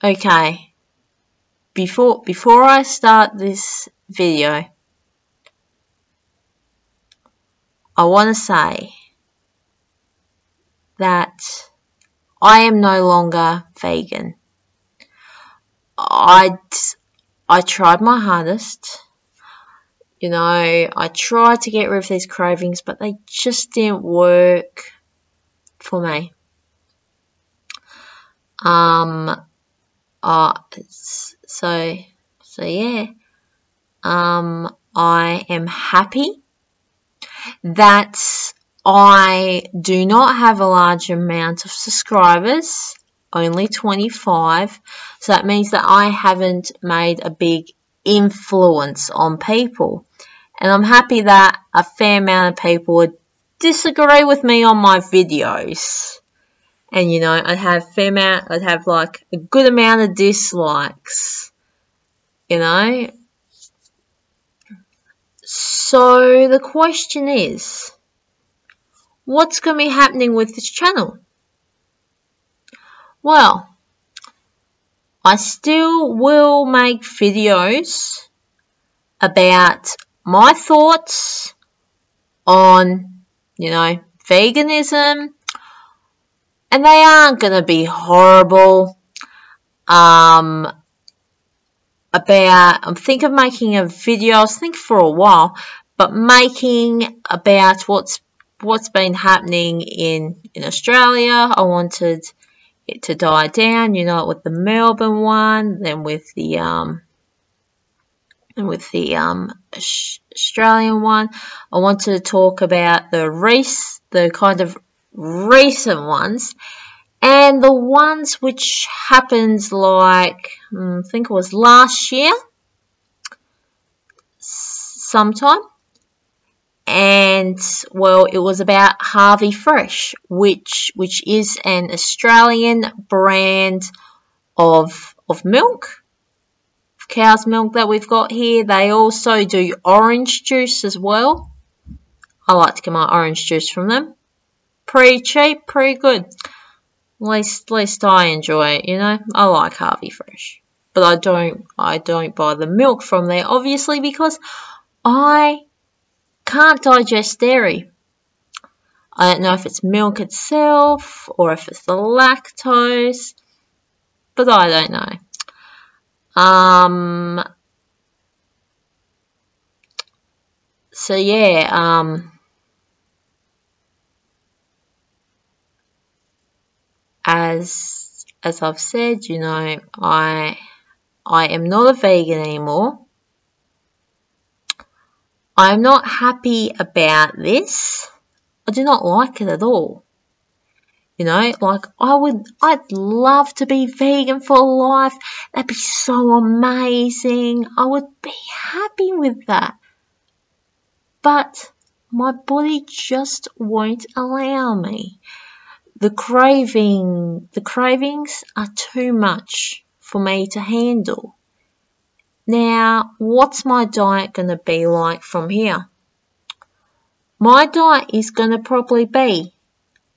Okay, before I start this video, I want to say that I am no longer vegan. I tried my hardest. You know, I tried to get rid of these cravings, but they just didn't work for me. So yeah. I am happy that I do not have a large amount of subscribers, only 25. So that means that I haven't made a big influence on people. And I'm happy that a fair amount of people would disagree with me on my videos. And you know, I'd have like a good amount of dislikes. You know? So the question is, what's going to be happening with this channel? Well, I still will make videos about my thoughts on, you know, veganism, and they aren't going to be horrible. I'm thinking of making a video. I was thinking for a while, but making about what's been happening in Australia. I wanted it to die down, you know, with the Melbourne one, then with the Australian one. I wanted to talk about the kind of recent ones, and the ones which happened like, I think it was last year, sometime. And, well, it was about Harvey Fresh, which is an Australian brand of milk, cow's milk that we've got here. They also do orange juice as well. I like to get my orange juice from them. Pretty cheap, pretty good. At least I enjoy it, you know. I like Harvey Fresh, but I don't buy the milk from there, obviously, because I can't digest dairy. I don't know if it's milk itself or if it's the lactose, but I don't know. So yeah, as I've said, you know, I am not a vegan anymore. I'm not happy about this. I do not like it at all. You know, like I'd love to be vegan for life. That'd be so amazing. I would be happy with that. But my body just won't allow me. The cravings are too much for me to handle. Now, what's my diet going to be like from here? My diet is going to probably be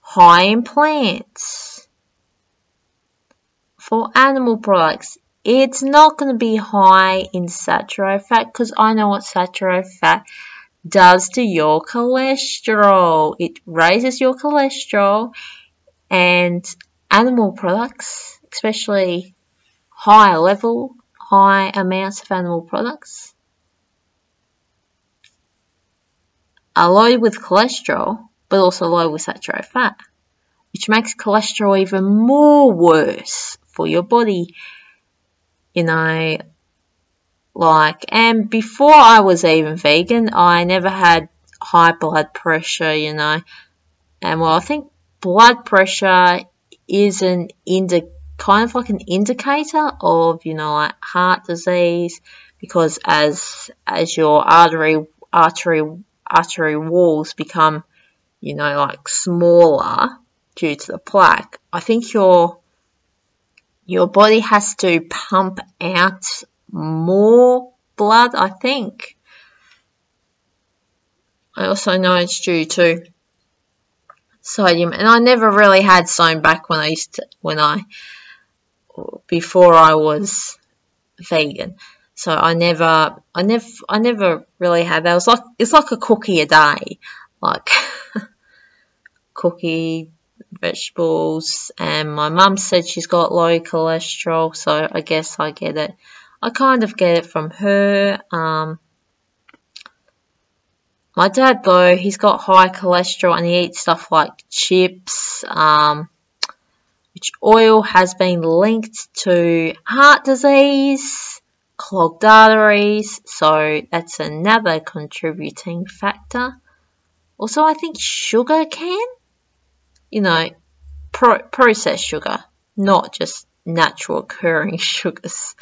high in plants. For animal products, it's not going to be high in saturated fat, because I know what saturated fat does to your cholesterol. It raises your cholesterol, and animal products, especially high amounts of animal products, are loaded with cholesterol, but also loaded with saturated fat, which makes cholesterol even more worse for your body. You know, like, and before I was even vegan, I never had high blood pressure, you know, and well, I think blood pressure is kind of like an indicator of, you know, like heart disease, because as your artery walls become, you know, like smaller due to the plaque, I think your body has to pump out more blood, I think. I also know it's due to sodium, and I never really had sodium back when I before I was vegan. So I never really had that. It's like a cookie a day, like cookie, vegetables, and my mum said she's got low cholesterol, so I guess I get it. I kind of get it from her. My dad, though, he's got high cholesterol and he eats stuff like chips, which oil has been linked to heart disease, clogged arteries, so that's another contributing factor. Also, I think sugar can, processed sugar, not just natural occurring sugars.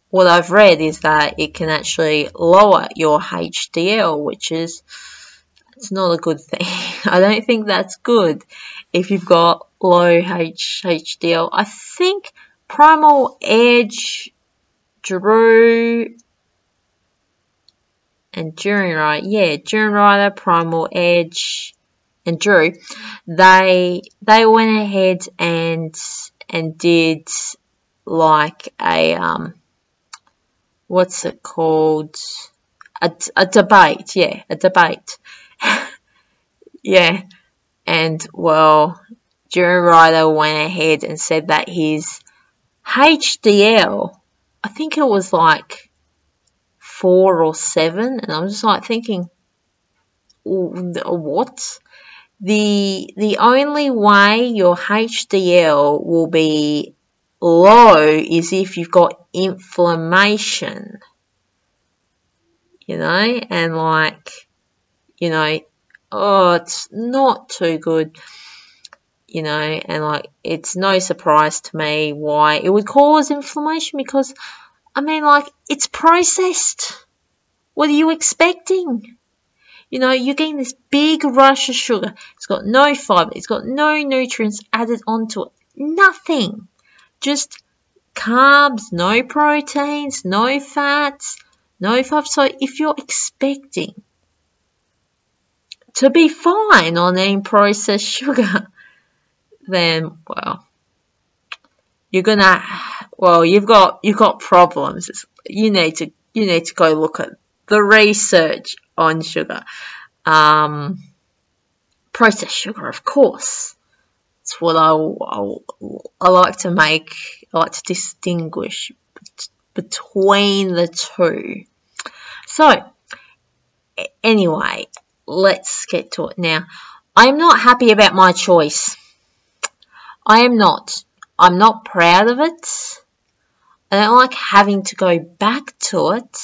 What I've read is that it can actually lower your HDL, which is, it's not a good thing. I don't think that's good if you've got low HDL. I think Primal Edge, Drew, and Duran Rider, Primal Edge, and Drew, they went ahead and did like a what's it called? A debate, a debate. Yeah, and well, Duran Rider went ahead and said that his HDL, I think it was like 4 or 7, and I'm just like thinking, what? The only way your HDL will be low is if you've got inflammation, and like, it's not too good, and like, it's no surprise to me why it would cause inflammation, because, I mean, like, it's processed. What are you expecting? You're getting this big rush of sugar. It's got no fiber. It's got no nutrients added onto it. Nothing. Just carbs, no proteins, no fats, no fibers. So if you're expecting to be fine on eating processed sugar, then, well, you've got problems. You need to go look at the research on sugar. Processed sugar, of course. It's what I like to make. I like to distinguish between the two. So, anyway, let's get to it now. I am not happy about my choice. I am not. I'm not proud of it. I don't like having to go back to it.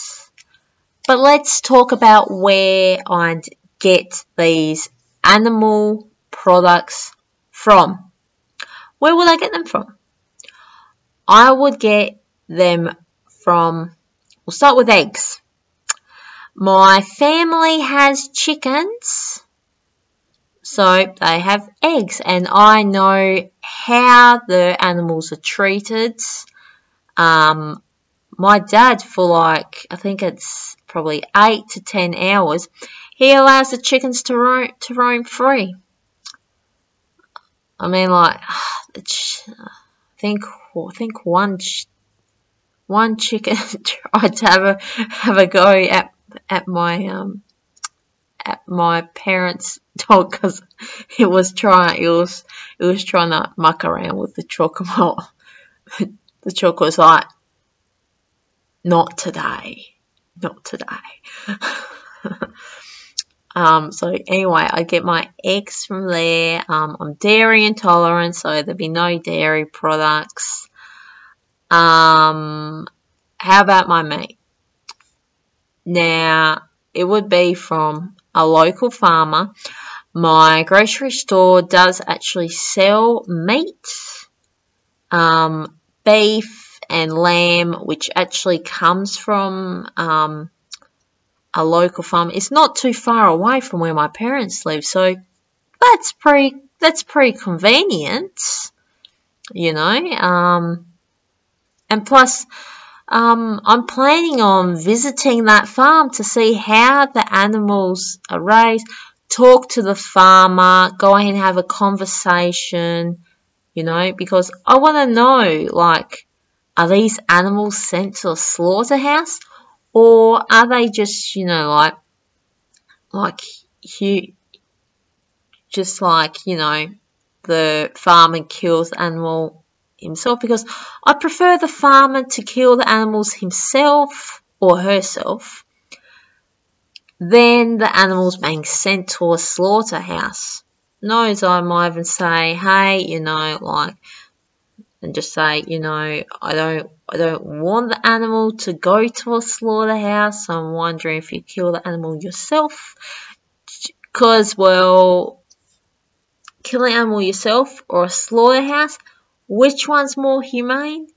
But let's talk about where I'd get these animal products from. Where would I get them from? I would get them from, we'll start with eggs. My family has chickens, so they have eggs, and I know how the animals are treated. My dad, for like, I think it's probably 8 to 10 hours, he allows the chickens to roam free. I mean, like, I think one chicken tried to have a go at my parents' dog, because it was trying to muck around with the chocolate. The chocolate was like, not today. So anyway, I get my eggs from there. I'm dairy intolerant, so there'll be no dairy products. How about my meat? Now, it would be from a local farmer. My grocery store does actually sell meat, beef and lamb, which actually comes from a local farm. It's not too far away from where my parents live, so that's pretty convenient, and plus, I'm planning on visiting that farm to see how the animals are raised, talk to the farmer, go ahead and have a conversation, you know, because I want to know, like, are these animals sent to a slaughterhouse, or are they just, you know, just like, you know, the farmer kills the animal himself? Because I prefer the farmer to kill the animals himself or herself than the animals being sent to a slaughterhouse. Knows I might even say, hey, you know, like, and just say, you know, I don't want the animal to go to a slaughterhouse. So I'm wondering if you kill the animal yourself, because, well, killing an animal yourself or a slaughterhouse, which one's more humane?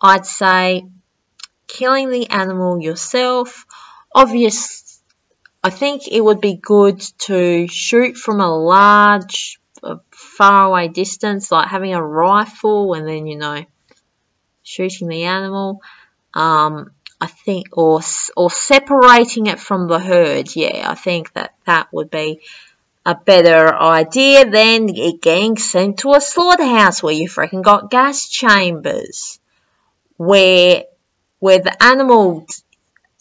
I'd say killing the animal yourself. Obviously, I think it would be good to shoot from a large, far away distance, like having a rifle and then, you know, shooting the animal. I think, or separating it from the herd. Yeah, I think that would be a better idea than it getting sent to a slaughterhouse where you freaking got gas chambers, where the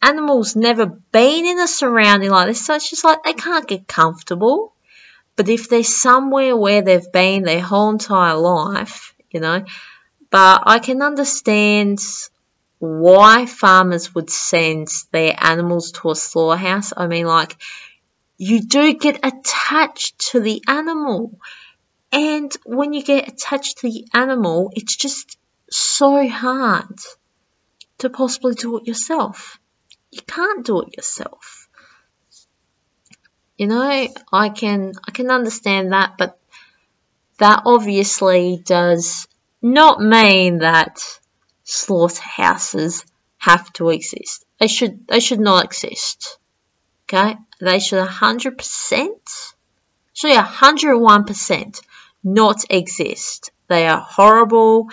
animals never been in a surrounding like this, so it's just like they can't get comfortable. But if they're somewhere where they've been their whole entire life, you know, but I can understand why farmers would send their animals to a slaughterhouse. I mean, like, you do get attached to the animal. And when you get attached to the animal, it's just so hard to possibly do it yourself. You can't do it yourself. You know, I can understand that, but that obviously does not mean that slaughterhouses have to exist. They should not exist. Okay? They should 100%, actually 101% not exist. They are horrible.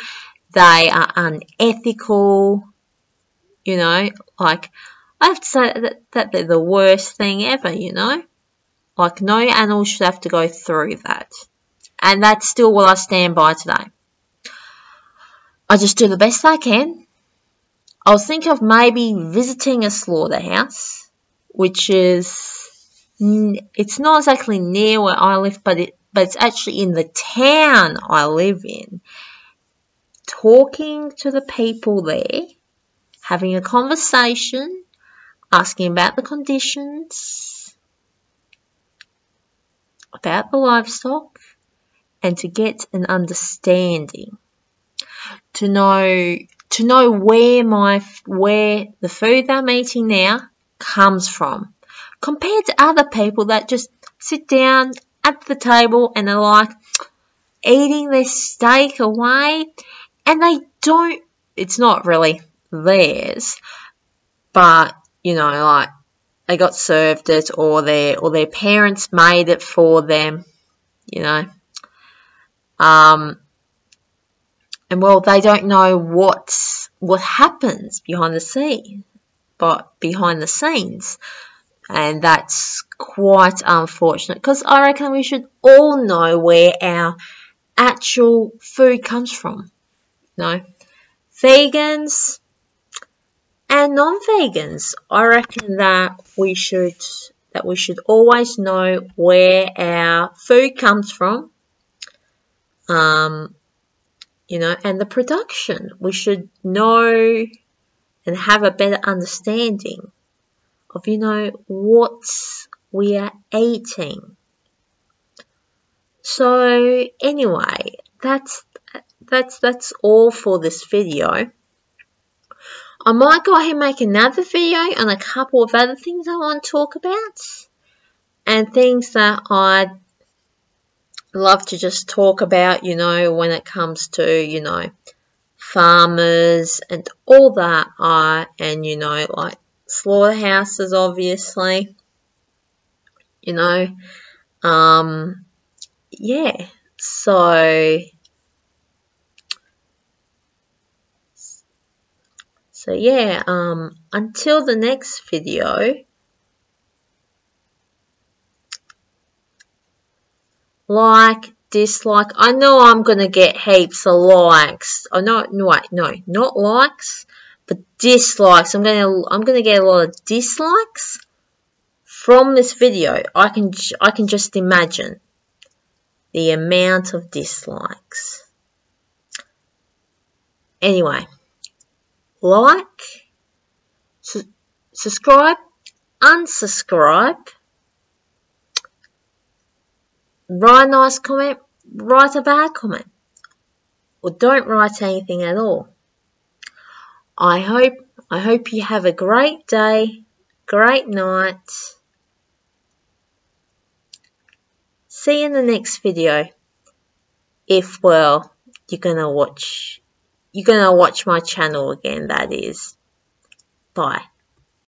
They are unethical. You know, like, I have to say that they're the worst thing ever, you know? Like, no animal should have to go through that. And that's still what I stand by today. I just do the best I can. I was thinking of maybe visiting a slaughterhouse, which is, it's not exactly near where I live, but it's actually in the town I live in. Talking to the people there, having a conversation, asking about the conditions, about the livestock, and to get an understanding, to know where the food I'm eating now comes from, compared to other people that just sit down at the table and they're like eating their steak away, and they don't, it's not really theirs, but, you know, like, they got served it, or their parents made it for them, you know. And, well, they don't know what happens behind the scenes, and that's quite unfortunate, because I reckon we should all know where our actual food comes from. You know, vegans and non-vegans, I reckon that we should always know where our food comes from. You know, and the production. We should know and have a better understanding of, you know, what we are eating. So anyway, that's all for this video. I might go ahead and make another video on a couple of other things I want to talk about, and things that I'd love to just talk about, you know, when it comes to, you know, farmers and all that, and, you know, like slaughterhouses, obviously, you know, yeah, so yeah, until the next video, like, dislike. I know I'm going to get heaps of likes. Oh, no, wait, no, not likes, but dislikes. I'm going to get a lot of dislikes from this video. I can just imagine the amount of dislikes. Anyway, like, subscribe, unsubscribe, write a nice comment, write a bad comment, or don't write anything at all. I hope you have a great day, great night. See you in the next video. If, well, you're gonna watch my channel again, that is. Bye.